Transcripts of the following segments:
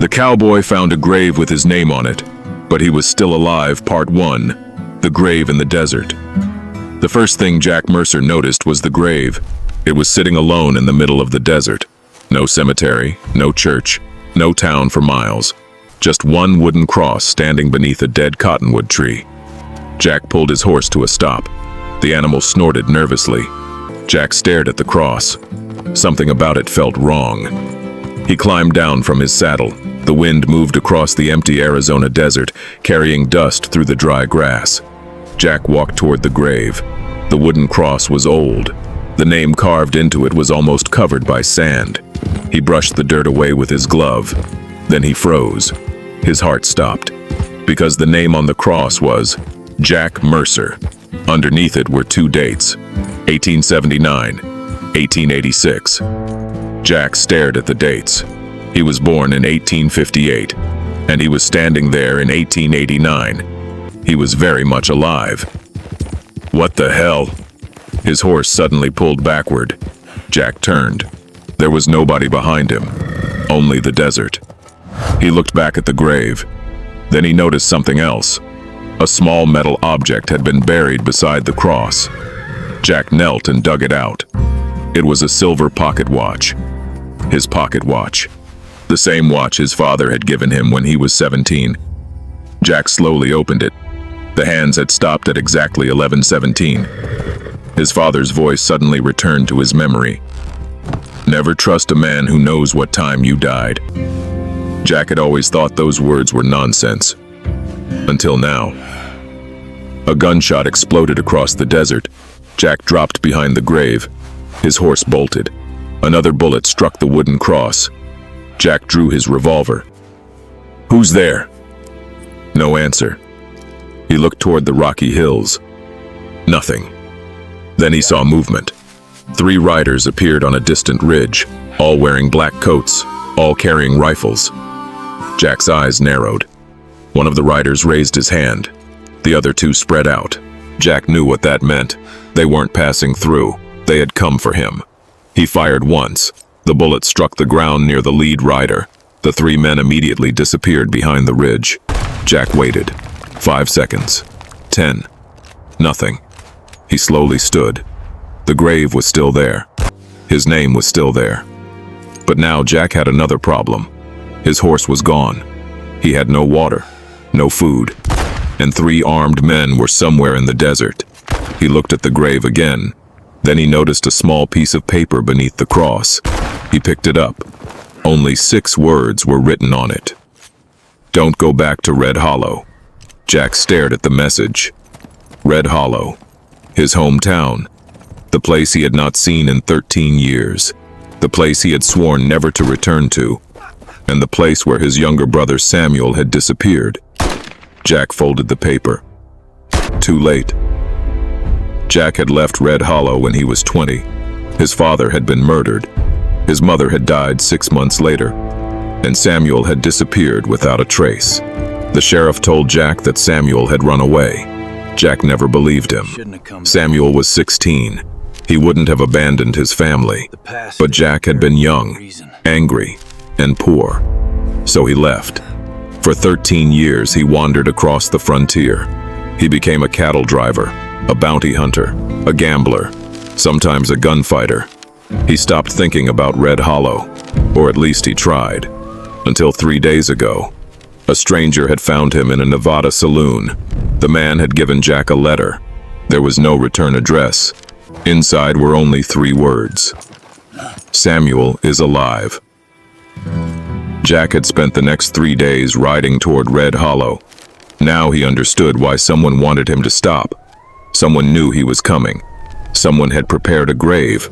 The Cowboy found a grave with his name on it, but he was still alive. Part 1. The Grave in the Desert. The first thing Jack Mercer noticed was the grave. It was sitting alone in the middle of the desert. No cemetery, no church, no town for miles. Just one wooden cross standing beneath a dead cottonwood tree. Jack pulled his horse to a stop. The animal snorted nervously. Jack stared at the cross. Something about it felt wrong. He climbed down from his saddle. The wind moved across the empty Arizona desert, carrying dust through the dry grass. Jack walked toward the grave. The wooden cross was old. The name carved into it was almost covered by sand. He brushed the dirt away with his glove. Then he froze. His heart stopped, because the name on the cross was Jack Mercer. Underneath it were two dates, 1879, 1886. Jack stared at the dates. He was born in 1858, and he was standing there in 1889. He was very much alive. What the hell? His horse suddenly pulled backward. Jack turned. There was nobody behind him, only the desert. He looked back at the grave. Then he noticed something else. A small metal object had been buried beside the cross. Jack knelt and dug it out. It was a silver pocket watch. His pocket watch. The same watch his father had given him when he was 17. Jack slowly opened it. The hands had stopped at exactly 11:17. His father's voice suddenly returned to his memory. Never trust a man who knows what time you died. Jack had always thought those words were nonsense. Until now. A gunshot exploded across the desert. Jack dropped behind the grave. His horse bolted. Another bullet struck the wooden cross. Jack drew his revolver. "Who's there?" No answer. He looked toward the rocky hills. Nothing. Then he saw movement. 3 riders appeared on a distant ridge, all wearing black coats, all carrying rifles. Jack's eyes narrowed. One of the riders raised his hand. The other 2 spread out. Jack knew what that meant. They weren't passing through. They had come for him. He fired once. The bullet struck the ground near the lead rider. The 3 men immediately disappeared behind the ridge. Jack waited. 5 seconds. 10. Nothing. He slowly stood. The grave was still there. His name was still there. But now Jack had another problem. His horse was gone. He had no water, no food, and 3 armed men were somewhere in the desert. He looked at the grave again. Then he noticed a small piece of paper beneath the cross. He picked it up. Only 6 words were written on it. "Don't go back to Red Hollow." Jack stared at the message. Red Hollow. His hometown. The place he had not seen in 13 years. The place he had sworn never to return to. And the place where his younger brother Samuel had disappeared. Jack folded the paper. Too late. Jack had left Red Hollow when he was 20. His father had been murdered. His mother had died 6 months later. And Samuel had disappeared without a trace. The sheriff told Jack that Samuel had run away. Jack never believed him. Samuel was 16. He wouldn't have abandoned his family. But Jack had been young, angry, and poor. So he left. For 13 years he wandered across the frontier. He became a cattle driver, a bounty hunter, a gambler, sometimes a gunfighter. He stopped thinking about Red Hollow, or at least he tried, until 3 days ago. A stranger had found him in a Nevada saloon. The man had given Jack a letter. There was no return address. Inside were only 3 words. Samuel is alive. Jack had spent the next 3 days riding toward Red Hollow. Now he understood why someone wanted him to stop. Someone knew he was coming. Someone had prepared a grave,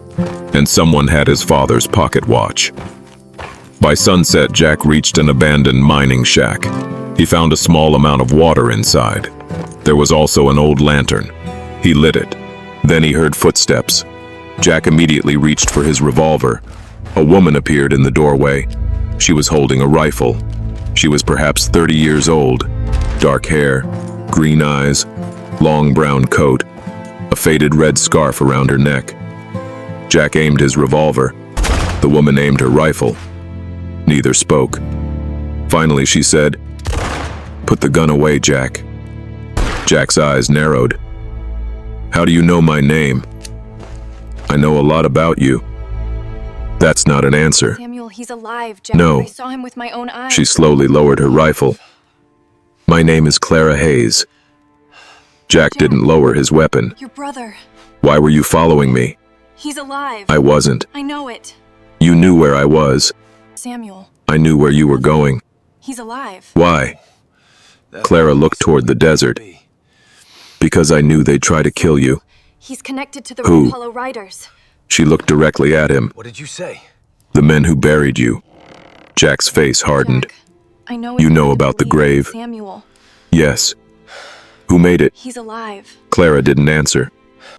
and someone had his father's pocket watch. By sunset, Jack reached an abandoned mining shack. He found a small amount of water inside. There was also an old lantern. He lit it. Then he heard footsteps. Jack immediately reached for his revolver. A woman appeared in the doorway. She was holding a rifle. She was perhaps 30 years old. Dark hair, green eyes, long brown coat, a faded red scarf around her neck. Jack aimed his revolver. The woman aimed her rifle. Neither spoke. Finally, she said, "Put the gun away, Jack." Jack's eyes narrowed. "How do you know my name?" "I know a lot about you." That's not an answer. Samuel, he's alive, Jack. No. I saw him with my own eyes. She slowly lowered her rifle. "My name is Clara Hayes." Jack didn't lower his weapon. Your brother. "Why were you following me?" He's alive. "I wasn't." I know it. "You knew where I was." Samuel. "I knew where you were going." He's alive. "Why?" Clara looked toward the desert. "Because I knew they'd try to kill you." He's connected to the Who? Red Hollow Riders. She looked directly at him. What did you say? "The men who buried you." Jack's face hardened. Jack, I know You it's know hard to about the believe, grave? Samuel. "Yes." "Who made it?" He's alive. Clara didn't answer.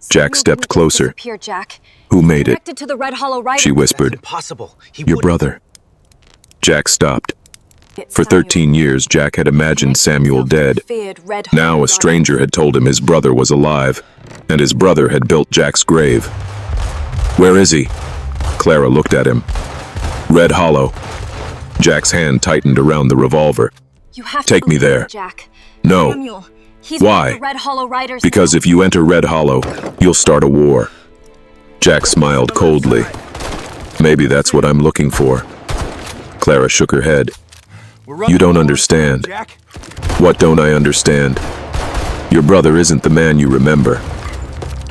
Jack Samuel stepped didn't closer. disappear, Jack. "Who made it?" Connected to the Red Hollow Riders. She whispered. Impossible. He "Your wouldn't. brother." Jack stopped. It's For Samuel. 13 years, Jack had imagined Samuel dead. Feared Red Now Hollow a stranger had told him his brother was alive, and his brother had built Jack's grave. "Where is he?" Clara looked at him. "Red Hollow." Jack's hand tightened around the revolver. You have Take to me believe there. it, Jack. "No." Samuel, he's Why? with the Red Hollow Riders. "Because now. if you enter Red Hollow, you'll start a war." Jack smiled coldly. "Maybe that's what I'm looking for." Clara shook her head. "You don't understand." Jack. "What don't I understand?" "Your brother isn't the man you remember."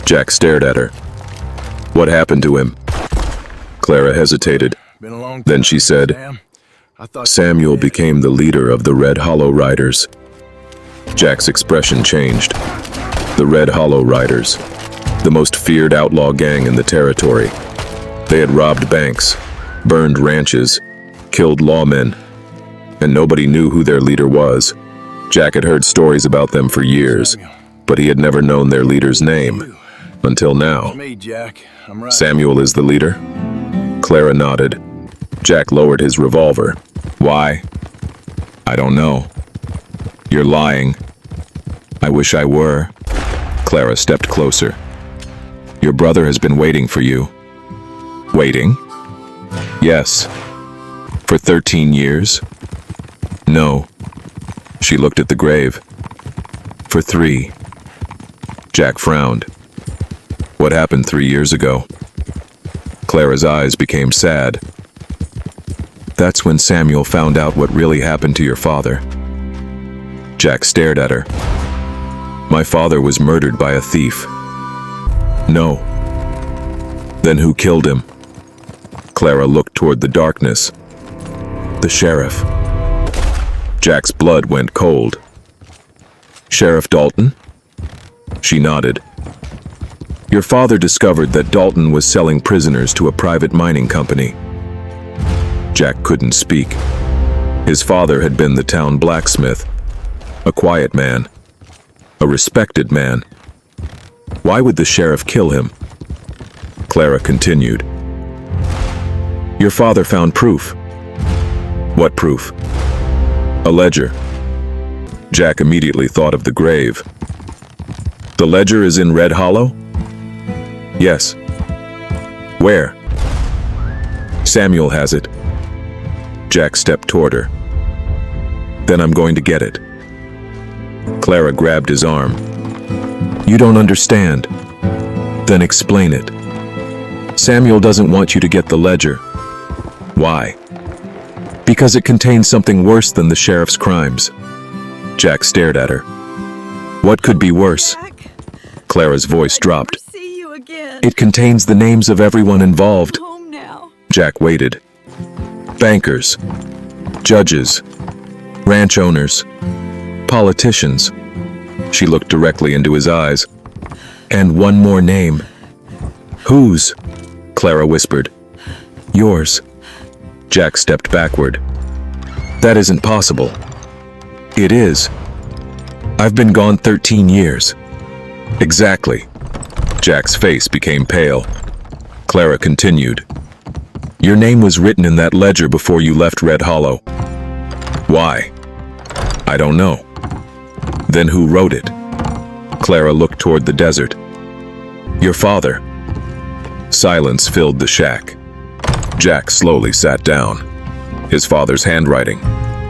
Jack stared at her. "What happened to him?" Clara hesitated. Been a long time, Then she said, Sam. I thought "Samuel became the leader of the Red Hollow Riders." Jack's expression changed. The Red Hollow Riders, the most feared outlaw gang in the territory. They had robbed banks, burned ranches, killed lawmen, and nobody knew who their leader was. Jack had heard stories about them for years, but he had never known their leader's name. Until now. me, Jack. I'm right. "Samuel is the leader?" Clara nodded. Jack lowered his revolver. "Why?" "I don't know." "You're lying." "I wish I were." Clara stepped closer. "Your brother has been waiting for you." "Waiting?" "Yes." "For 13 years?" "No." She looked at the grave. "For 3." Jack frowned. "What happened 3 years ago?" Clara's eyes became sad. "That's when Samuel found out what really happened to your father." Jack stared at her. "My father was murdered by a thief." "No." "Then who killed him?" Clara looked toward the darkness. "The sheriff." Jack's blood went cold. "Sheriff Dalton?" She nodded. "Your father discovered that Dalton was selling prisoners to a private mining company." Jack couldn't speak. His father had been the town blacksmith, a quiet man, a respected man. Why would the sheriff kill him? Clara continued. "Your father found proof." "What proof?" "A ledger." Jack immediately thought of the grave. "The ledger is in Red Hollow?" "Yes." "Where?" "Samuel has it." Jack stepped toward her. "Then I'm going to get it." Clara grabbed his arm. "You don't understand." "Then explain it." "Samuel doesn't want you to get the ledger." "Why?" "Because it contains something worse than the sheriff's crimes." Jack stared at her. "What could be worse?" Jack, Clara's voice dropped. never see you again. "It contains the names of everyone involved." Home now. Jack waited. "Bankers, judges, ranch owners, politicians." She looked directly into his eyes. "And one more name." "Whose?" Clara whispered. "Yours." Jack stepped backward. "That isn't possible." "It is. I've been gone 13 years." "Exactly." Jack's face became pale. Clara continued. "Your name was written in that ledger before you left Red Hollow." "Why?" "I don't know." "Then who wrote it?" Clara looked toward the desert. "Your father." Silence filled the shack. Jack slowly sat down. His father's handwriting.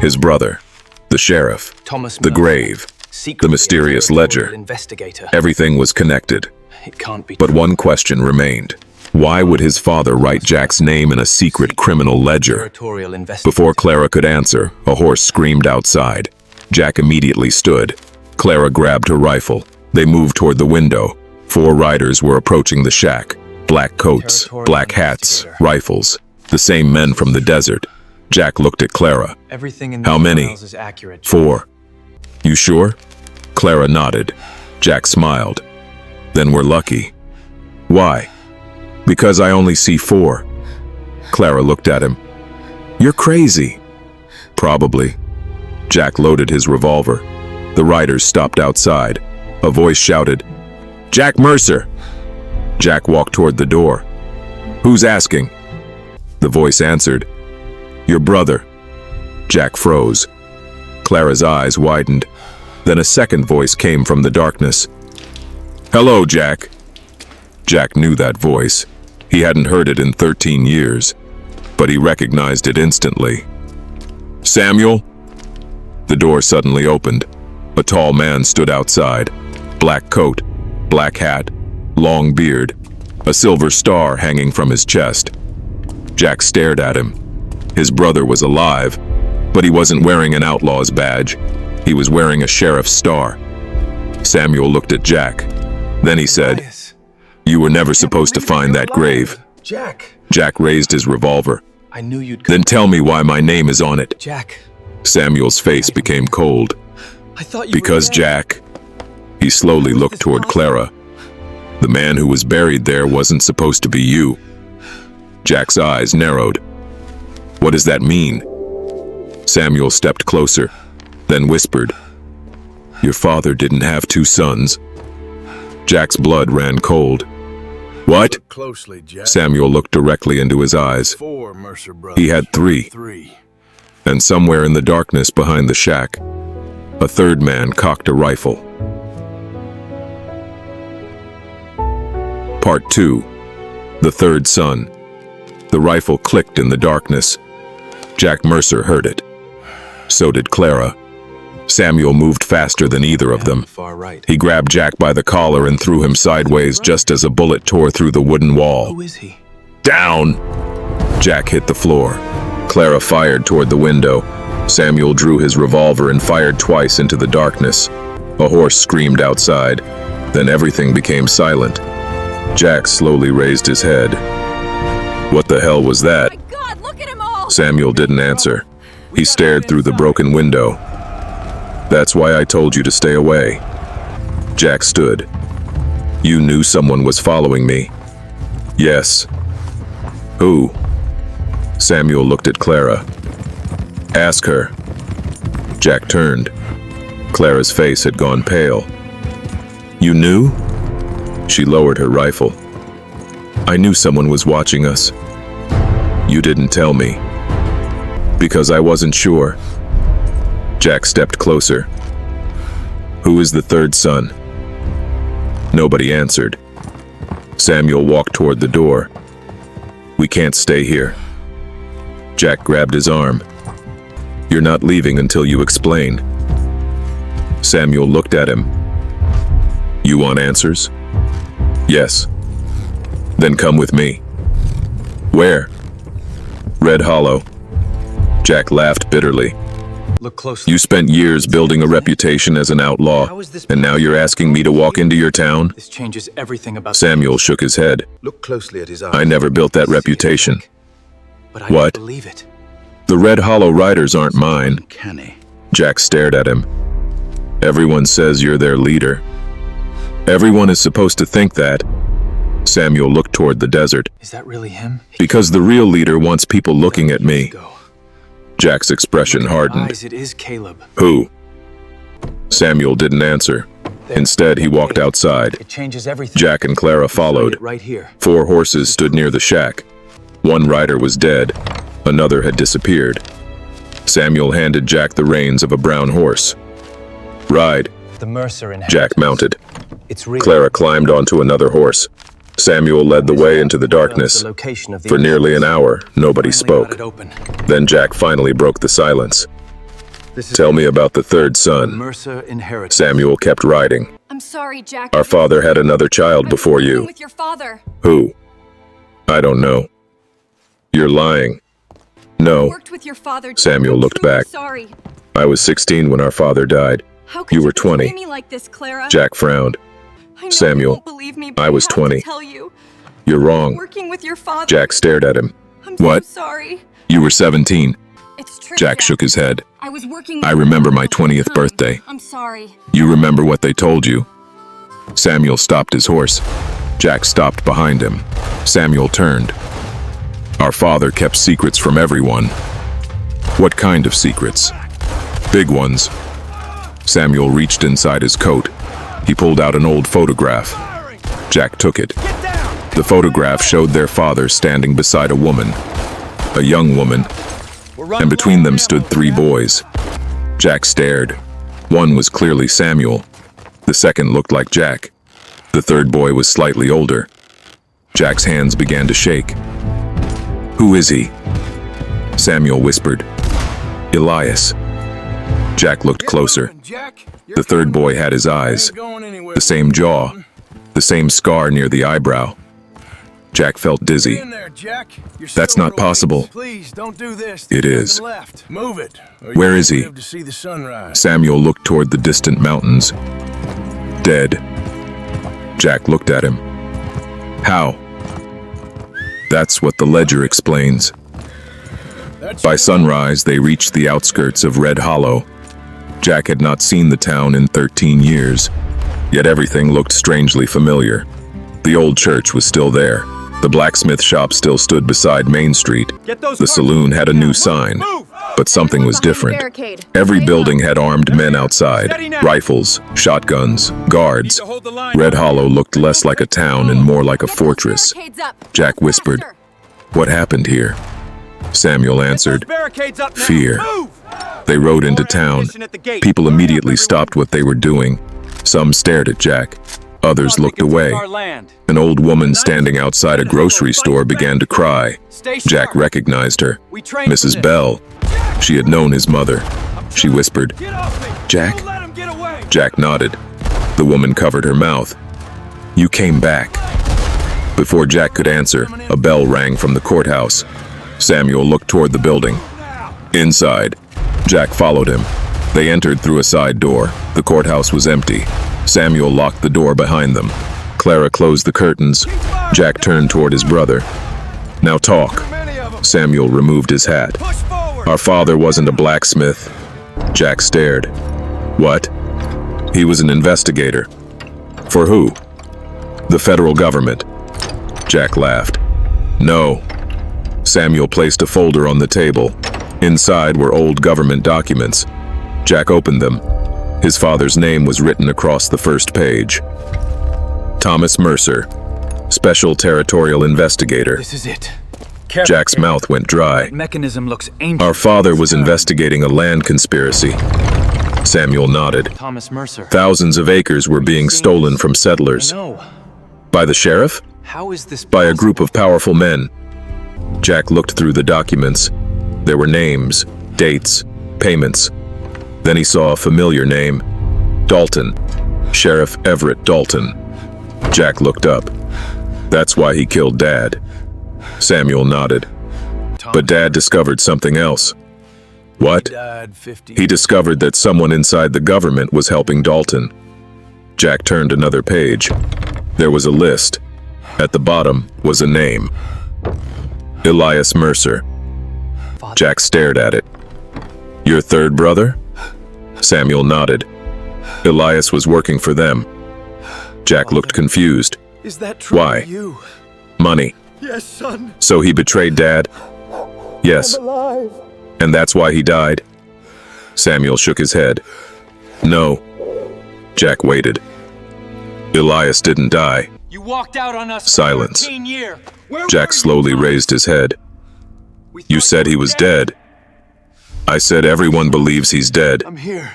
His brother, the sheriff, Thomas the Mercer, grave, secretly the mysterious a ledger. territorial investigator. Everything was connected. It can't be But true. one question remained. Why would his father write Jack's name in a secret criminal ledger? Territorial investigator. Before Clara could answer, a horse screamed outside. Jack immediately stood. Clara grabbed her rifle. They moved toward the window. 4 riders were approaching the shack. Black coats, black hats, rifles. The same men from the desert. Jack looked at Clara. Everything in How these many? files is accurate. 4. You sure? Clara nodded. Jack smiled. Then we're lucky. Why? Because I only see 4. Clara looked at him. You're crazy. Probably. Jack loaded his revolver. The riders stopped outside. A voice shouted, Jack Mercer! Jack walked toward the door. Who's asking? The voice answered, Your brother. Jack froze. Clara's eyes widened. Then a second voice came from the darkness. Hello, Jack. Jack knew that voice. He hadn't heard it in 13 years, but he recognized it instantly. Samuel? The door suddenly opened. A tall man stood outside. Black coat, black hat, long beard, a silver star hanging from his chest. Jack stared at him. His brother was alive, but he wasn't wearing an outlaw's badge. He was wearing a sheriff's star. Samuel looked at Jack. Then he said, You were never supposed to find that grave. Jack. Jack raised his revolver. I knew you'd Then tell me why my name is on it. Jack. Samuel's face became cold. I thought you Because were dead. Jack. He slowly looked toward Clara. The man who was buried there wasn't supposed to be you. Jack's eyes narrowed. What does that mean? Samuel stepped closer, then whispered, Your father didn't have 2 sons. Jack's blood ran cold. What? Closely, Jack. Samuel looked directly into his eyes. 4 Mercer brothers. He had 3. 3. And somewhere in the darkness behind the shack, a third man cocked a rifle. Part 2. The Third Son. The rifle clicked in the darkness. Jack Mercer heard it. So did Clara. Samuel moved faster than either of them. Far right. He grabbed Jack by the collar and threw him sideways just as a bullet tore through the wooden wall. Who is he? Down! Jack hit the floor. Clara fired toward the window. Samuel drew his revolver and fired twice into the darkness. A horse screamed outside. Then everything became silent. Jack slowly raised his head. What the hell was that? My God, look at him all! Samuel didn't answer. He stared through the broken window. That's why I told you to stay away. Jack stood. You knew someone was following me. Yes. Who? Samuel looked at Clara. Ask her. Jack turned. Clara's face had gone pale. You knew? She lowered her rifle. I knew someone was watching us. You didn't tell me. Because I wasn't sure. Jack stepped closer. Who is the third son? Nobody answered. Samuel walked toward the door. We can't stay here. Jack grabbed his arm. You're not leaving until you explain. Samuel looked at him. You want answers? Yes. Then come with me. Where? Red Hollow. Jack laughed bitterly. Look closely. You spent years building a reputation as an outlaw, and now you're asking me to walk into your town? This changes everything about Samuel shook his head. Look closely at his eyes. I never built that reputation. But I What? don't believe it. The Red Hollow Riders aren't mine. Uncanny. Jack stared at him. Everyone says you're their leader. Everyone is supposed to think that. Samuel looked toward the desert. Is that really him? Because the real leader wants people looking at me. Go. Jack's expression hardened. Eyes, it is Caleb. Who? Samuel didn't answer. Instead, he walked outside. It changes everything. Jack and Clara followed. Right here. 4 horses stood near the shack. One rider was dead. Another had disappeared. Samuel handed Jack the reins of a brown horse. Ride. The Mercer in Jack mounted. It's real. Clara climbed onto another horse. Samuel led the way into the darkness. The location of the For nearly an hour, nobody Finally got spoke. it open. Then Jack finally broke the silence. Tell me about the third son. Mercer inheritance. Samuel kept writing. I'm sorry, Jack. Our father had another child I was before working you. with your father. Who? I don't know. You're lying. No, Worked with your father. Jack. Samuel I'm looked truly back. Sorry. I was 16 when our father died. How could You were betray 20. me like this, Clara? Jack frowned. I know Samuel, you won't believe me, but I was have 20. To tell you, You're wrong. working with your father. Jack stared at him. I'm What? so sorry. You were 17. It's true. Jack shook his head. I was working. I with remember your my father all the 20th time. birthday. I'm sorry. You remember what they told you? Samuel stopped his horse. Jack stopped behind him. Samuel turned. Our father kept secrets from everyone. What kind of secrets? Big ones. Samuel reached inside his coat. He pulled out an old photograph. Jack took it. The photograph showed their father standing beside a woman, a young woman, and between them stood 3 boys. Jack stared. One was clearly Samuel. The second looked like Jack. The third boy was slightly older. Jack's hands began to shake. Who is he? Samuel whispered. Elias. Jack looked closer. The third boy had his eyes, the same jaw, the same scar near the eyebrow. Jack felt dizzy. That's not possible. Please don't do this. It is. Move it. Where is he? To see the sunrise. Samuel looked toward the distant mountains. Dead. Jack looked at him. How? That's what the ledger explains. By sunrise, they reached the outskirts of Red Hollow. Jack had not seen the town in 13 years, yet everything looked strangely familiar. The old church was still there. The blacksmith shop still stood beside Main Street. The saloon had a new sign, but something was different. Every building had armed men outside, rifles, shotguns, guards. Red Hollow looked less like a town and more like a fortress. Jack whispered, "What happened here?" Samuel answered, "Fear." They rode into town. People immediately stopped what they were doing. Some stared at Jack. Others looked away. An old woman standing outside a grocery store began to cry. Jack recognized her. Mrs. Bell. She had known his mother. She whispered, "Jack?" Jack nodded. The woman covered her mouth. "You came back." Before Jack could answer, a bell rang from the courthouse. Samuel looked toward the building. Inside, Jack followed him. They entered through a side door. The courthouse was empty. Samuel locked the door behind them. Clara closed the curtains. Jack turned toward his brother. "Now talk." Samuel removed his hat. "Our father wasn't a blacksmith." Jack stared. "What?" "He was an investigator." "For who?" "The federal government." Jack laughed. "No." Samuel placed a folder on the table. Inside were old government documents. Jack opened them. His father's name was written across the first page. Thomas Mercer, Special Territorial Investigator. This is it. Jack's mouth went dry. Mechanism looks ancient. Our father was investigating a land conspiracy. Samuel nodded. Thomas Mercer. Thousands of acres were being stolen from settlers. No. By the sheriff? How is this By a group of powerful men. Jack looked through the documents. There were names, dates, payments. Then he saw a familiar name. Dalton. Sheriff Everett Dalton. Jack looked up. That's why he killed Dad. Samuel nodded. But Dad discovered something else. What? He discovered that someone inside the government was helping Dalton. Jack turned another page. There was a list. At the bottom was a name. Elias Mercer. Jack stared at it. "Your third brother?" Samuel nodded. Elias was working for them. Jack looked confused. Is that true? Why? You? Money. Yes, son. So he betrayed Dad? Yes. Alive. And that's why he died? Samuel shook his head. No. Jack waited. Elias didn't die. You walked out on us. Silence. 13 year. Jack slowly raised his head. You said he was dead. I said everyone believes he's dead. I'm here.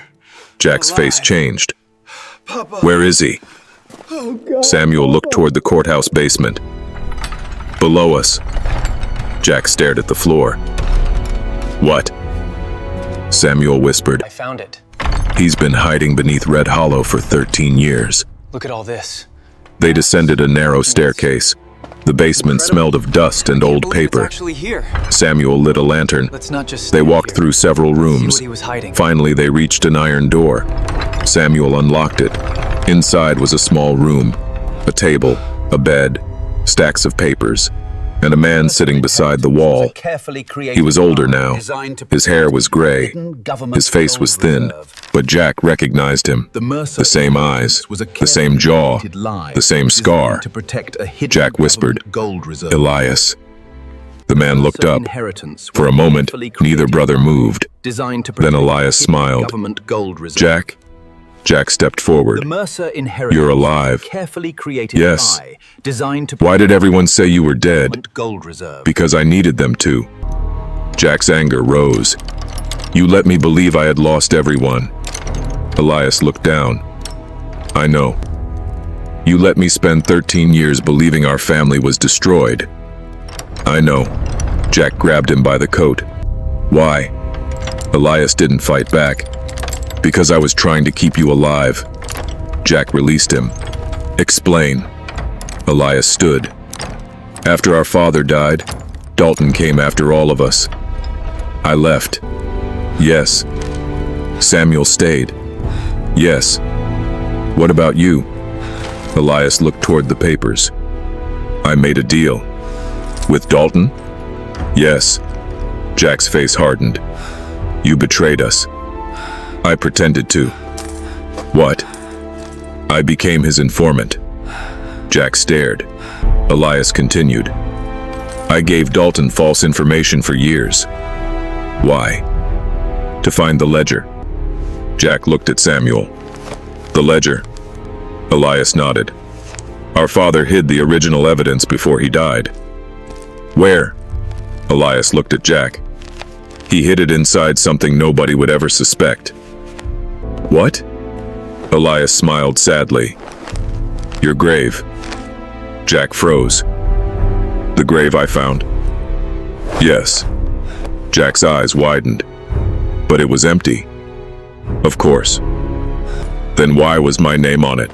Jack's face changed. Papa. Where is he? Oh, God. Samuel looked toward the courthouse basement. Below us. Jack stared at the floor. What? Samuel whispered. I found it. He's been hiding beneath Red Hollow for 13 years. Look at all this. They descended a narrow staircase. The basement smelled of dust and old Believe it's paper. actually here. Samuel lit a lantern. Let's not just They stand walked here. through several See rooms. what he was hiding. Finally, they reached an iron door. Samuel unlocked it. Inside was a small room, a table, a bed, stacks of papers, and a man sitting beside the wall. He was older now. His hair was gray. His face was thin, but Jack recognized him. The same eyes, the same jaw, the same scar. Jack whispered, "Elias." The man looked up. For a moment, neither brother moved. Then Elias smiled. "Jack?" Jack stepped forward. "You're alive." "Yes." "Why did everyone say you were dead?" "Because I needed them to." Jack's anger rose. "You let me believe I had lost everyone." Elias looked down. "I know. You let me spend 13 years believing our family was destroyed." "I know." Jack grabbed him by the coat. "Why?" Elias didn't fight back. "Because I was trying to keep you alive." Jack released him. "Explain." Elias stood. "After our father died, Dalton came after all of us. I left." "Yes." "Samuel stayed." "Yes." "What about you?" Elias looked toward the papers. "I made a deal." "With Dalton?" "Yes." Jack's face hardened. "You betrayed us." "I pretended to." "What?" "I became his informant." Jack stared. Elias continued. "I gave Dalton false information for years." "Why?" "To find the ledger." Jack looked at Samuel. "The ledger?" Elias nodded. "Our father hid the original evidence before he died." "Where?" Elias looked at Jack. "He hid it inside something nobody would ever suspect." "What?" Elias smiled sadly. "Your grave." Jack froze. "The grave I found?" "Yes." Jack's eyes widened. "But it was empty." "Of course." "Then why was my name on it?"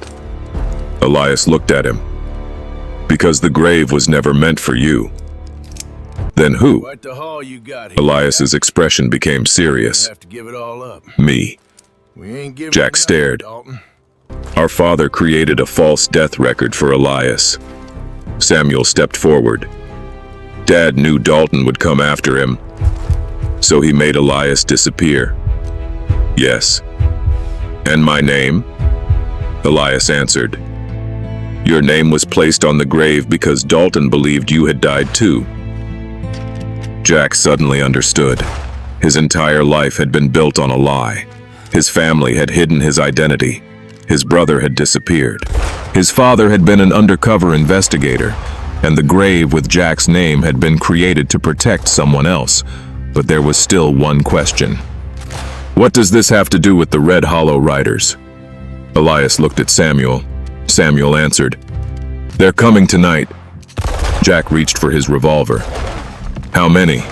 Elias looked at him. "Because the grave was never meant for you." "Then who?" Quite the haul you got here. Elias's expression became serious. Have to give it all up. "Me." We ain't giving Jack nothing, stared. Dalton. Our father created a false death record for Elias. Samuel stepped forward. Dad knew Dalton would come after him, so he made Elias disappear. "Yes." "And my name?" Elias answered. "Your name was placed on the grave because Dalton believed you had died too." Jack suddenly understood. His entire life had been built on a lie. His family had hidden his identity. His brother had disappeared. His father had been an undercover investigator, and the grave with Jack's name had been created to protect someone else. But there was still one question. "What does this have to do with the Red Hollow Riders?" Elias looked at Samuel. Samuel answered, "They're coming tonight." Jack reached for his revolver. "How many?"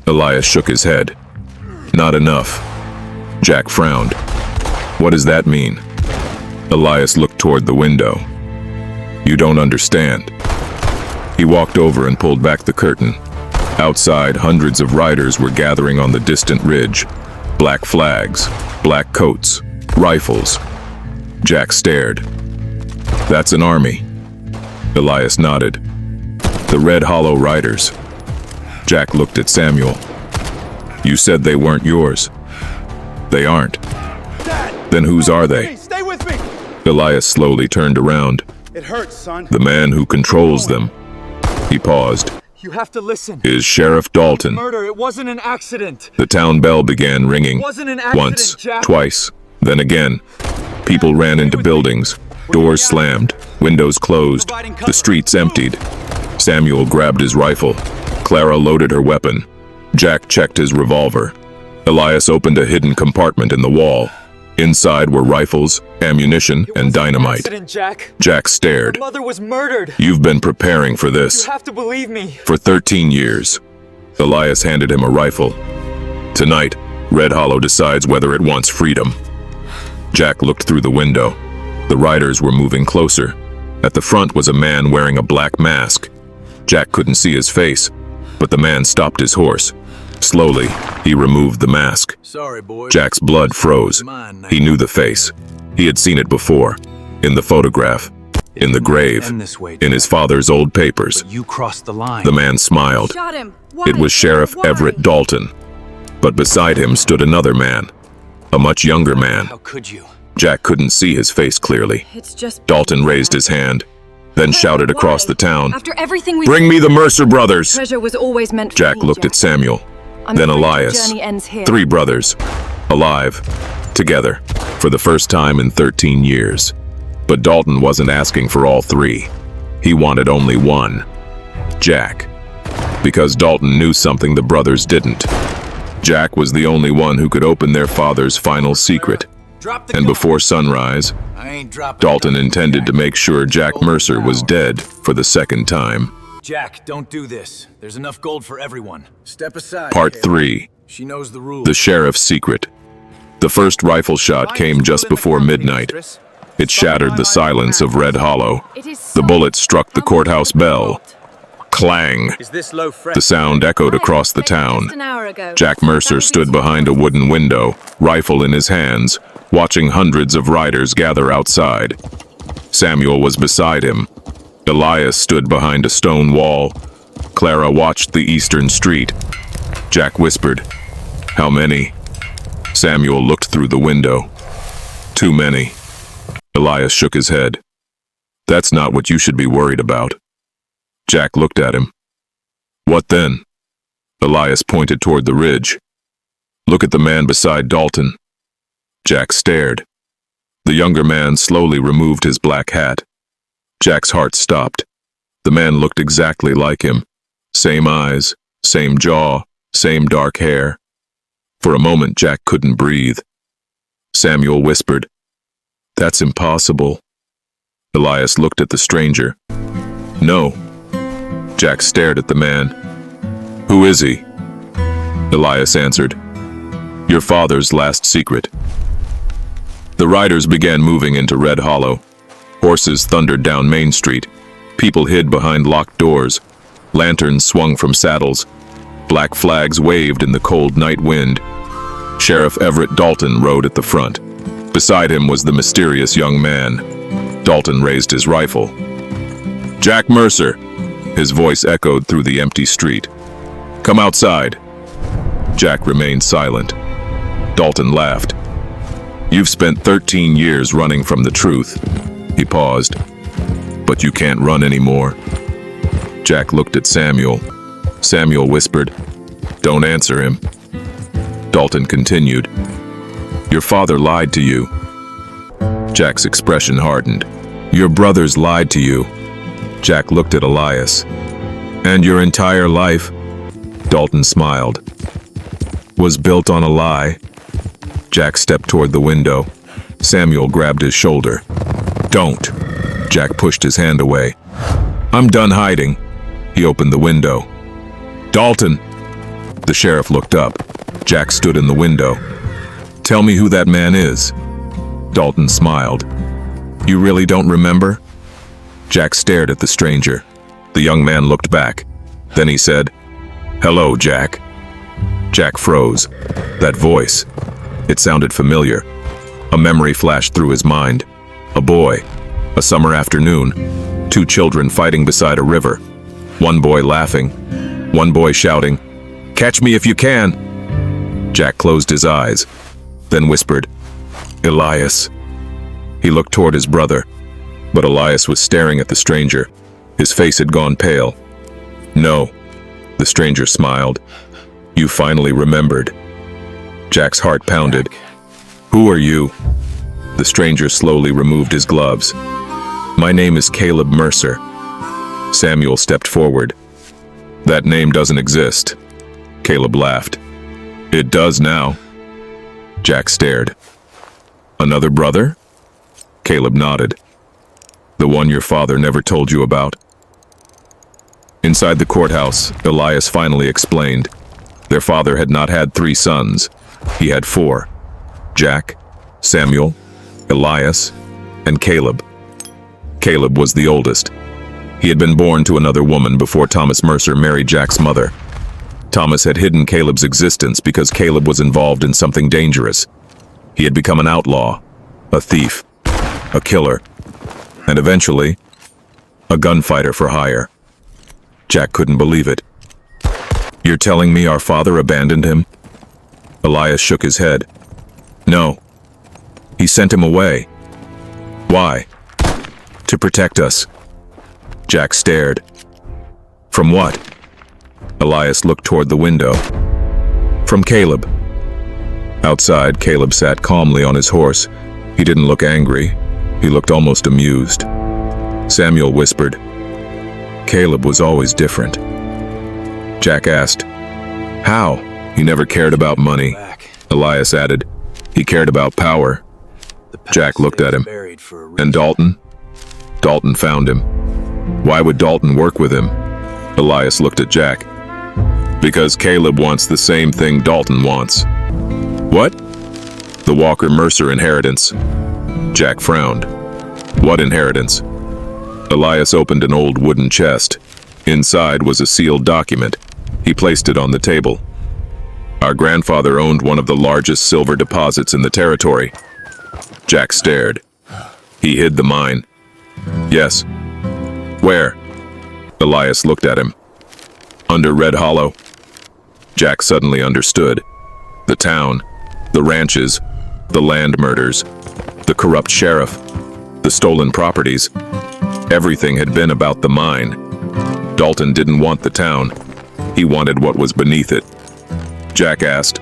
Elias shook his head. "Not enough." Jack frowned. "What does that mean?" Elias looked toward the window. "You don't understand." He walked over and pulled back the curtain. Outside, hundreds of riders were gathering on the distant ridge. Black flags, black coats, rifles. Jack stared. "That's an army." Elias nodded. "The Red Hollow Riders." Jack looked at Samuel. "You said they weren't yours." "They aren't." Dad! "Then whose are they?" Stay with me! Elias slowly turned around. It hurts, son. "The man who controls them." He paused. You have to listen. "Is Sheriff Dalton." Murder, it wasn't an accident. The town bell began ringing. It wasn't an accident, Once, Jack. twice, then again. People ran into buildings. Doors slammed. Windows closed. The streets emptied. Samuel grabbed his rifle. Clara loaded her weapon. Jack checked his revolver. Elias opened a hidden compartment in the wall. Inside were rifles, ammunition, and dynamite. Accident, Jack. Jack stared. Mother was murdered. "You've been preparing for this You have to believe me. for 13 years. Elias handed him a rifle. "Tonight, Red Hollow decides whether it wants freedom. Jack looked through the window. The riders were moving closer. At the front was a man wearing a black mask. Jack couldn't see his face, but the man stopped his horse. Slowly, he removed the mask. Sorry, boys. Jack's blood froze. He knew the face. He had seen it before. In the photograph. In the grave. In his father's old papers. You crossed the line. The man smiled. Shot him. It was Sheriff Everett Dalton. But beside him stood another man. A much younger man. How could you? Jack couldn't see his face clearly. It's just Dalton raised his hand, then shouted across the town, After everything we "Bring me the Mercer brothers!" treasure was always meant for Jack me, looked at Samuel, I'm then afraid the Elias. journey ends here. 3 brothers, alive, together, for the first time in 13 years. But Dalton wasn't asking for all 3. He wanted only one, Jack. Because Dalton knew something the brothers didn't. Jack was the only one who could open their father's final secret. And before sunrise, I ain't dropping. Dalton intended to make sure Jack Mercer was dead for the second time. Jack, don't do this. There's enough gold for everyone. Step aside. Part Caleb. 3. She knows the rules. The Sheriff's Secret. The first rifle shot came just before midnight. It shattered the silence of Red Hollow. The bullet struck the courthouse bell. Clang! Is this low fresh? The sound echoed across the town. Just an hour ago. Jack Mercer stood behind a wooden window, rifle in his hands, watching hundreds of riders gather outside. Samuel was beside him. Elias stood behind a stone wall. Clara watched the eastern street. Jack whispered, "How many?" Samuel looked through the window. "Too many." Elias shook his head. "That's not what you should be worried about." Jack looked at him. "What then?" Elias pointed toward the ridge. "Look at the man beside Dalton." Jack stared. The younger man slowly removed his black hat. Jack's heart stopped. The man looked exactly like him. Same eyes, same jaw, same dark hair. For a moment, Jack couldn't breathe. Samuel whispered, "That's impossible." Elias looked at the stranger. "No." Jack stared at the man. "Who is he?" Elias answered, "Your father's last secret." The riders began moving into Red Hollow. Horses thundered down Main Street. People hid behind locked doors. Lanterns swung from saddles. Black flags waved in the cold night wind. Sheriff Everett Dalton rode at the front. Beside him was the mysterious young man. Dalton raised his rifle. "Jack Mercer!" His voice echoed through the empty street. "Come outside." Jack remained silent. Dalton laughed. "You've spent 13 years running from the truth." He paused. "But you can't run anymore." Jack looked at Samuel. Samuel whispered, "Don't answer him." Dalton continued, "Your father lied to you." Jack's expression hardened. "Your brothers lied to you." Jack looked at Elias. "And your entire life," Dalton smiled, "was built on a lie." Jack stepped toward the window. Samuel grabbed his shoulder. "Don't." Jack pushed his hand away. "I'm done hiding." He opened the window. "Dalton!" The sheriff looked up. Jack stood in the window. "Tell me who that man is." Dalton smiled. "You really don't remember?" Jack stared at the stranger. The young man looked back. Then he said, "Hello, Jack." Jack froze. That voice. It sounded familiar. A memory flashed through his mind. A boy. A summer afternoon. 2 children fighting beside a river. One boy laughing. One boy shouting, "Catch me if you can!" Jack closed his eyes, then whispered, "Elias." He looked toward his brother, but Elias was staring at the stranger. His face had gone pale. "No," the stranger smiled. "You finally remembered." Jack's heart pounded. "Who are you?" The stranger slowly removed his gloves. "My name is Caleb Mercer." Samuel stepped forward. "That name doesn't exist." Caleb laughed. "It does now." Jack stared. "Another brother?" Caleb nodded. "The one your father never told you about?" Inside the courthouse, Elias finally explained. Their father had not had 3 sons. He had 4: Jack, Samuel, Elias, and Caleb. Caleb was the oldest. He had been born to another woman before Thomas Mercer married Jack's mother. Thomas had hidden Caleb's existence because Caleb was involved in something dangerous. He had become an outlaw, a thief, a killer, and eventually, a gunfighter for hire. Jack couldn't believe it. "You're telling me our father abandoned him?" Elias shook his head. "No. He sent him away." "Why?" "To protect us." Jack stared. "From what?" Elias looked toward the window. "From Caleb." Outside, Caleb sat calmly on his horse. He didn't look angry. He looked almost amused. Samuel whispered, "Caleb was always different." Jack asked, "How?" "He never cared about money." Back. Elias added, "He cared about power." The past Jack looked at him. buried for a "And reason. Dalton?" "Dalton found him." "Why would Dalton work with him?" Elias looked at Jack. "Because Caleb wants the same thing Dalton wants." "What?" "The Walker Mercer inheritance." Jack frowned. "What inheritance?" Elias opened an old wooden chest. Inside was a sealed document. He placed it on the table. "Our grandfather owned one of the largest silver deposits in the territory." Jack stared. "He hid the mine." "Yes." "Where?" Elias looked at him. "Under Red Hollow." Jack suddenly understood. The town, the ranches, the land murders, the corrupt sheriff, the stolen properties. Everything had been about the mine. Dalton didn't want the town. He wanted what was beneath it. Jack asked,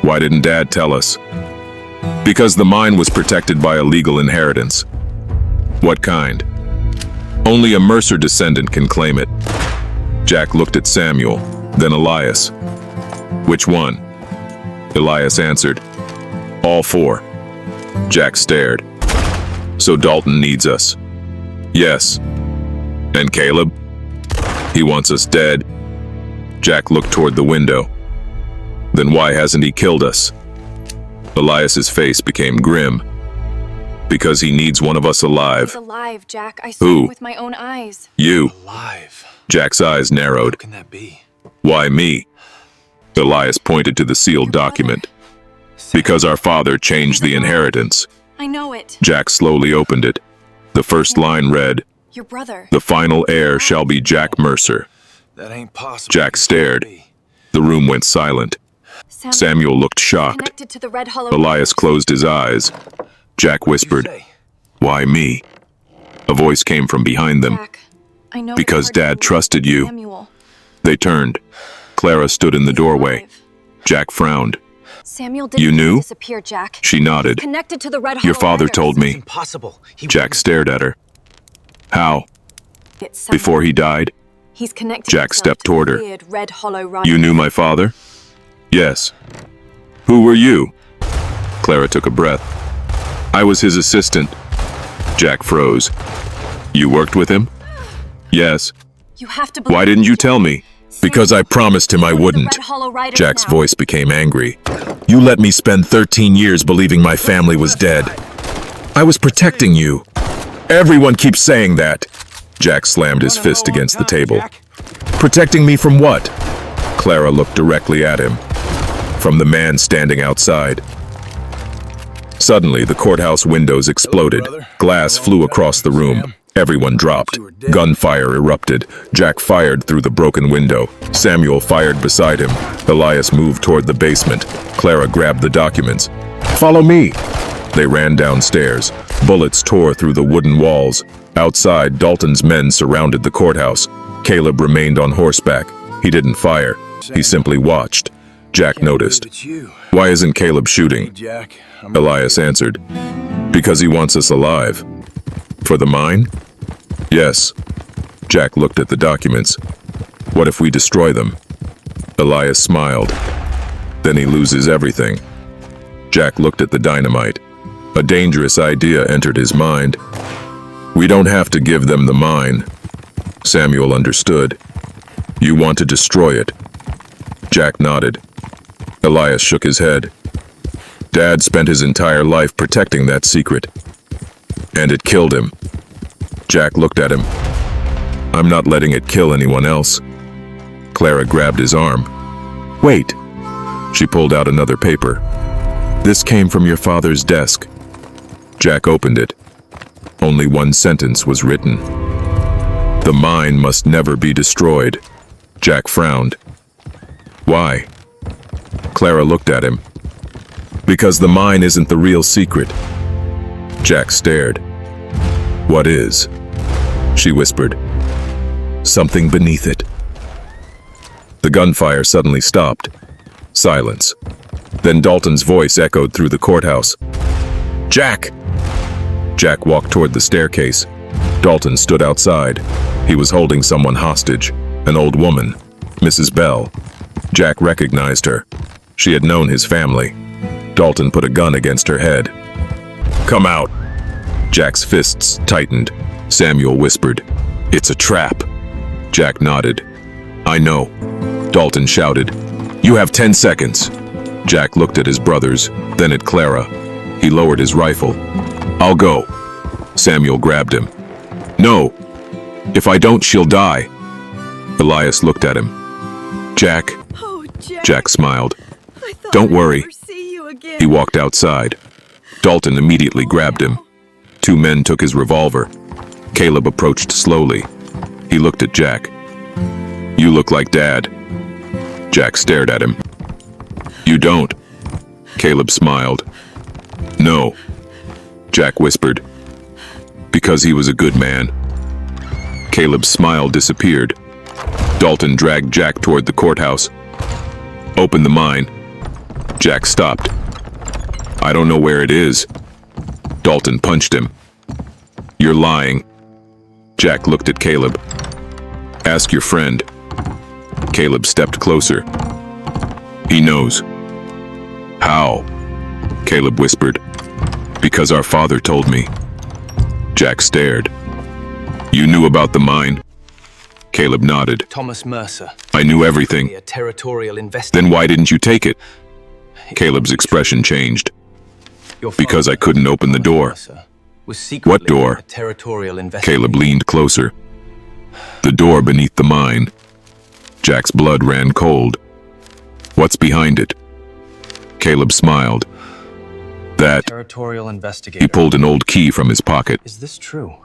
"Why didn't Dad tell us?" "Because the mine was protected by a legal inheritance." "What kind?" "Only a Mercer descendant can claim it." Jack looked at Samuel, then Elias. "Which one?" Elias answered, "All 4." Jack stared. "So Dalton needs us?" "Yes." "And Caleb?" "He wants us dead." Jack looked toward the window. "Then why hasn't he killed us?" Elias's face became grim. "Because he needs one of us alive." He's alive, Jack. I saw Who? him with my own eyes. "You." Alive. Jack's eyes narrowed. How can that be? "Why me?" Elias pointed to the sealed document. "Because our father changed the inheritance." I know it. Jack slowly opened it. The first line read, Your brother. "The final heir shall be Jack Mercer." That ain't possible. Jack stared. The room went silent. Samuel looked shocked. Connected to the Red Hollow. Elias closed his eyes. Jack whispered, Say, "Why me?" A voice came from behind them. Jack, I know "Because it's hard to Dad believe, trusted you." Samuel. They turned. Clara stood in the He's doorway. alive. Jack frowned. Samuel didn't "You knew?" disappear, Jack. She nodded. Connected to the Red Hollow. "Your father Riders. told it's me." impossible. He Jack stared at her. "How? It's Samuel. Before he died? He's connected. Jack himself stepped to toward her. weird Red Hollow Riders. You knew my father?" "Yes." "Who were you?" Clara took a breath. "I was his assistant." Jack froze. "You worked with him?" "Yes." You have to believe. "Why didn't you tell me?" "Because I promised him I Join the wouldn't." Red Hollow Riders Jack's now. voice became angry. "You let me spend 13 years believing my family was dead. I was protecting you. Everyone keeps saying that." Jack slammed his fist against the table. "Protecting me from what?" Clara looked directly at him. "From the man standing outside." Suddenly, the courthouse windows exploded. Glass flew across the room. Everyone dropped. Gunfire erupted. Jack fired through the broken window. Samuel fired beside him. Elias moved toward the basement. Clara grabbed the documents. "Follow me!" They ran downstairs. Bullets tore through the wooden walls. Outside, Dalton's men surrounded the courthouse. Caleb remained on horseback. He didn't fire. He simply watched. Jack noticed. It's you. "Why isn't Caleb shooting?" Jack. I'm Elias answered. "Because he wants us alive." "For the mine?" "Yes." Jack looked at the documents. "What if we destroy them?" Elias smiled. "Then he loses everything." Jack looked at the dynamite. A dangerous idea entered his mind. "We don't have to give them the mine." Samuel understood. "You want to destroy it." Jack nodded. Elias shook his head. Dad spent his entire life protecting that secret. And it killed him. Jack looked at him. I'm not letting it kill anyone else. Clara grabbed his arm. Wait. She pulled out another paper. This came from your father's desk. Jack opened it. Only one sentence was written. The mine must never be destroyed. Jack frowned. Why? Clara looked at him. Because the mine isn't the real secret. Jack stared. What is? She whispered. Something beneath it. The gunfire suddenly stopped. Silence. Then Dalton's voice echoed through the courthouse. Jack! Jack walked toward the staircase. Dalton stood outside. He was holding someone hostage, an old woman, Mrs. Bell. Jack recognized her. She had known his family. Dalton put a gun against her head. Come out! Jack's fists tightened. Samuel whispered, It's a trap. Jack nodded. I know. Dalton shouted, You have 10 seconds. Jack looked at his brothers, then at Clara. He lowered his rifle. I'll go. Samuel grabbed him. No. If I don't, she'll die. Elias looked at him. Jack. Oh, Jack. Jack smiled. I thought Don't I'd worry. never see you again. He walked outside. Dalton immediately grabbed him. Two men took his revolver. Caleb approached slowly. He looked at Jack. You look like Dad. Jack stared at him. You don't. Caleb smiled. No. Jack whispered. Because he was a good man. Caleb's smile disappeared. Dalton dragged Jack toward the courthouse. Open the mine. Jack stopped. I don't know where it is. Dalton punched him. You're lying. Jack looked at Caleb. Ask your friend. Caleb stepped closer. He knows. How? Caleb whispered. Because our father told me. Jack stared. You knew about the mine? Caleb nodded. Thomas Mercer. I knew everything. A territorial investigator. Then why didn't you take it? Caleb's expression changed. Because I couldn't open the door. What door? A territorial investigator. Caleb leaned closer. The door beneath the mine. Jack's blood ran cold. What's behind it? Caleb smiled. That, Territorial investigator. he pulled an old key from his pocket, Is this true?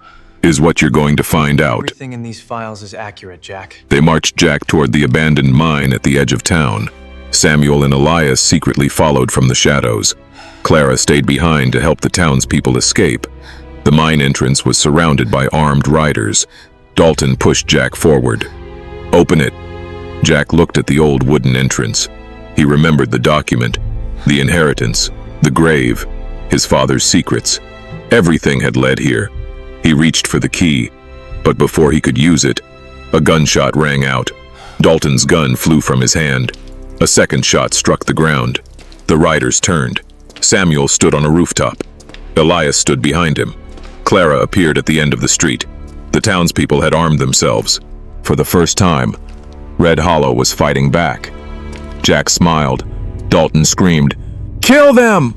is what you're going to find out. Everything in these files is accurate, Jack. They marched Jack toward the abandoned mine at the edge of town. Samuel and Elias secretly followed from the shadows. Clara stayed behind to help the townspeople escape. The mine entrance was surrounded by armed riders. Dalton pushed Jack forward. Open it. Jack looked at the old wooden entrance. He remembered the document, the inheritance, the grave, his father's secrets. Everything had led here. He reached for the key, but before he could use it, a gunshot rang out. Dalton's gun flew from his hand. A second shot struck the ground. The riders turned. Samuel stood on a rooftop. Elias stood behind him. Clara appeared at the end of the street. The townspeople had armed themselves. For the first time, Red Hollow was fighting back. Jack smiled. Dalton screamed, "Kill them!"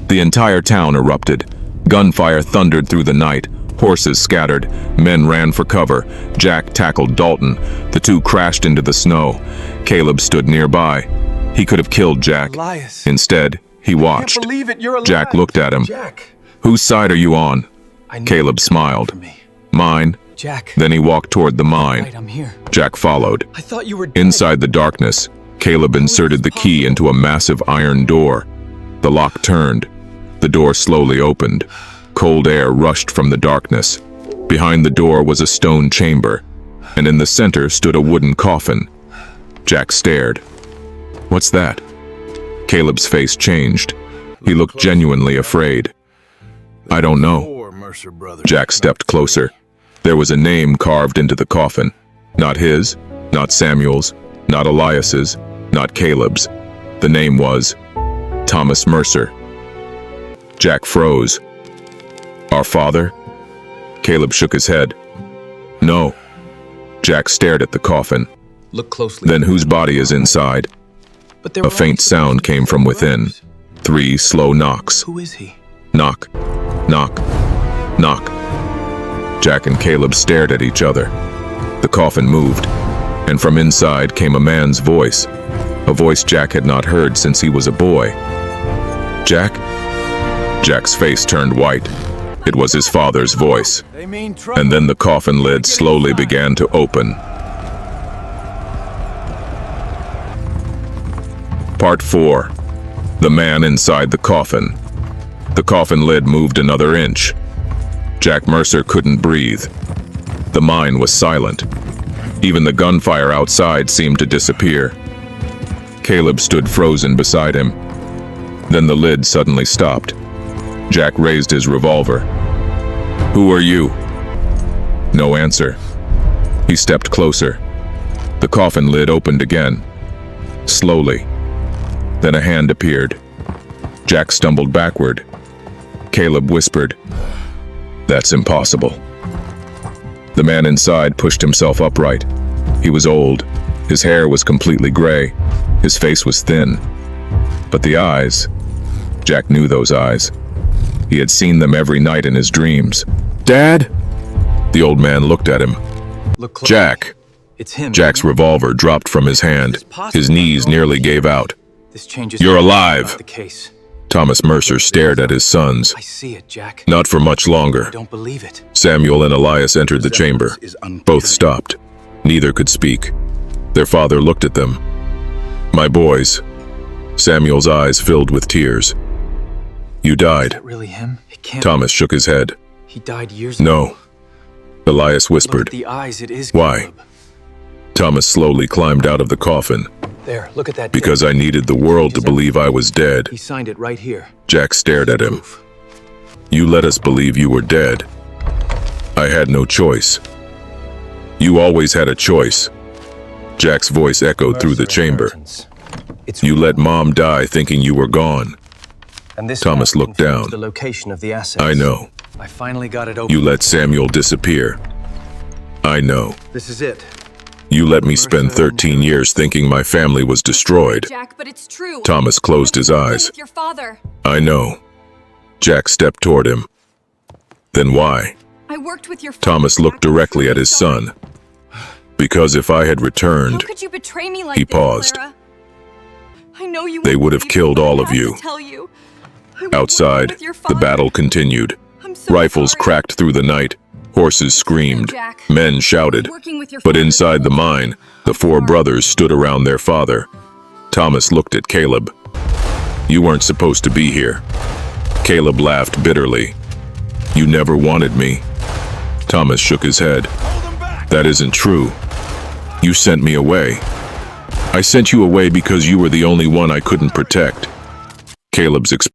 The entire town erupted. Gunfire thundered through the night. Horses scattered. Men ran for cover. Jack tackled Dalton. The two crashed into the snow. Caleb stood nearby. He could have killed Jack. Elias. Instead, he watched. Can't believe it, you're alive. Jack looked at him. Jack. Whose side are you on? I knew Caleb you'd come smiled. for me. Mine. Jack. Then he walked toward the mine. Right, I'm here. Jack followed. I thought you were dead. Inside the darkness, Caleb inserted the key into a massive iron door. The lock turned. The door slowly opened. Cold air rushed from the darkness. Behind the door was a stone chamber, and in the center stood a wooden coffin. Jack stared. What's that? Caleb's face changed. He looked genuinely afraid. I don't know. Four Mercer brothers. Jack stepped closer. There was a name carved into the coffin. Not his, not Samuel's, not Elias's, not Caleb's. The name was Thomas Mercer. Jack froze. Our father? Caleb shook his head. No. Jack stared at the coffin. Look closely. Then whose body is inside? But there A were faint only sound came from within. 3 slow knocks. Who is he? Knock, knock, knock. Jack and Caleb stared at each other. The coffin moved, and from inside came a man's voice, a voice Jack had not heard since he was a boy. Jack? Jack's face turned white. It was his father's voice. They mean trouble. And then the coffin lid slowly began to open. Part 4. The man inside the coffin. The coffin lid moved another inch. Jack Mercer couldn't breathe. The mine was silent. Even the gunfire outside seemed to disappear. Caleb stood frozen beside him. Then the lid suddenly stopped. Jack raised his revolver. "Who are you?" No answer. He stepped closer. The coffin lid opened again. Slowly. Then a hand appeared. Jack stumbled backward. Caleb whispered, "That's impossible." The man inside pushed himself upright. He was old. His hair was completely gray. His face was thin. But the eyes, Jack knew those eyes. He had seen them every night in his dreams. "Dad?" The old man looked at him. Look close. "Jack." It's him. Jack's revolver dropped from his hand. His knees nearly gave out. This changes. "You're everything alive." about the case. Thomas Mercer stared at his sons. I see it, Jack. Not for much longer. I don't believe it. Samuel and Elias entered the chamber. Both stopped. Neither could speak. Their father looked at them. "My boys." Samuel's eyes filled with tears. "You Is died." that really him? It can't. Thomas shook his head. He died years ago. "No." Elias Look whispered. at the eyes. It is. "Why?" Caleb. Thomas slowly climbed out of the coffin. There. Look at that. "Because I needed the world to believe I was dead." He signed it right here. Jack stared at him. Proof. "You let us believe you were dead. I had no choice." "You always had a choice." Jack's voice echoed through the Mercer chamber. inheritance. It's "You let Mom die thinking you were gone." And this Thomas map looked confirms down. The location of the assets. "I know. I finally got it open. You let Samuel disappear." "I know. This is it. You let me spend 13 years thinking my family was destroyed." Jack, but it's true. Thomas closed his eyes. With your father. "I know." Jack stepped toward him. "Then why?" I worked with your father. Thomas looked Jack. directly at his son. "Because if I had How returned, could you betray me like He this, paused. Clara? I know you. They won't would have believe killed me, but all I of have you." to tell you. I went outside, with your the father. battle continued. I'm so Rifles sorry. cracked through the night. Horses screamed. Jack. Men shouted. Working with your But father. inside the mine, the 4 brothers stood around their father. Thomas looked at Caleb. "You weren't supposed to be here." Caleb laughed bitterly. "You never wanted me." Thomas shook his head. "That isn't true. You sent me away. I sent you away because you were the only one I couldn't protect." Caleb's